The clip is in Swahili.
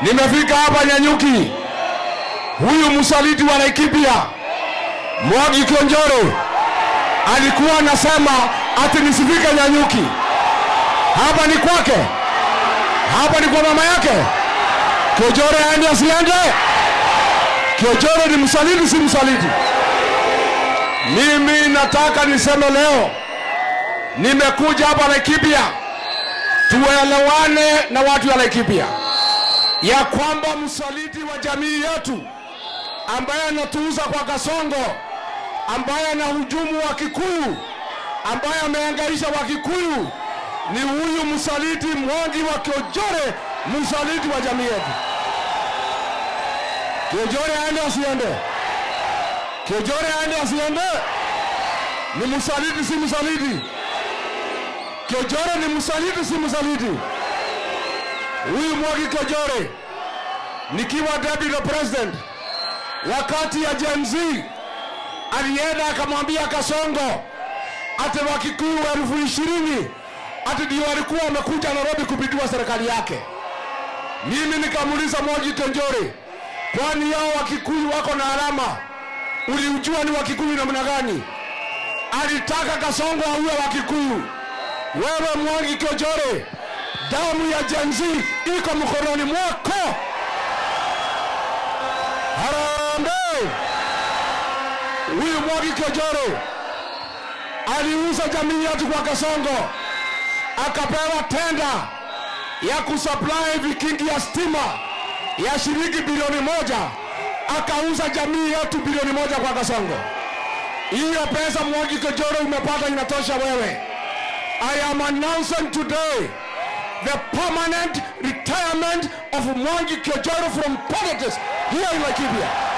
Nimefika hapa Nyanyuki. Huyu msaliti wa Laikipia, Mwangi Kionjore, alikuwa anasema ati nisifike Nyanyuki. Hapa ni kwake? Hapa ni kwa mama yake? Kionjore aende asiende? Kionjore ni msaliti si msaliti? Mimi nataka niseme leo, nimekuja hapa Laikipia tuelewane na watu wa Laikipia ya kwamba msaliti wa jamii yetu ambaye anatuuza kwa kasongo, ambaye anahujumu wa Kikuyu, ambaye amehangaisha wa Kikuyu, ni huyu msaliti Mwangi wa Kionjore, msaliti wa jamii yetu. Kionjore aende asiende? Kionjore aende asiende? Ni msaliti si msaliti? Kionjore ni msaliti si msaliti? Huyu Mwangi Kionjore, nikiwa deputy president, wakati ya Gen Z, alienda akamwambia Kasongo ati wa Kikuyu 20,000 ati ndio walikuwa wamekuja Nairobi kupindua serikali yake. Mimi nikamuuliza Mwangi Kionjore, kwani hao wa Kikuyu wako na alama? Ulijua ni wa Kikuyu namna gani? Alitaka Kasongo auwe wa Kikuyu. Wewe Mwangi Kionjore, damu ya Gen Z iko mkononi mwako. Harambee! Huyu Mwangi Kionjore aliuza jamii yetu kwa Kasongo, akapewa tenda ya kusupply vikingi ya stima ya shilingi bilioni 1, akauza jamii yetu bilioni 1 kwa Kasongo. Hiyo pesa Mwangi Kionjore umepata inatosha wewe. I am announcing today the permanent retirement of Mwangi Kionjore from politics here in Laikipia.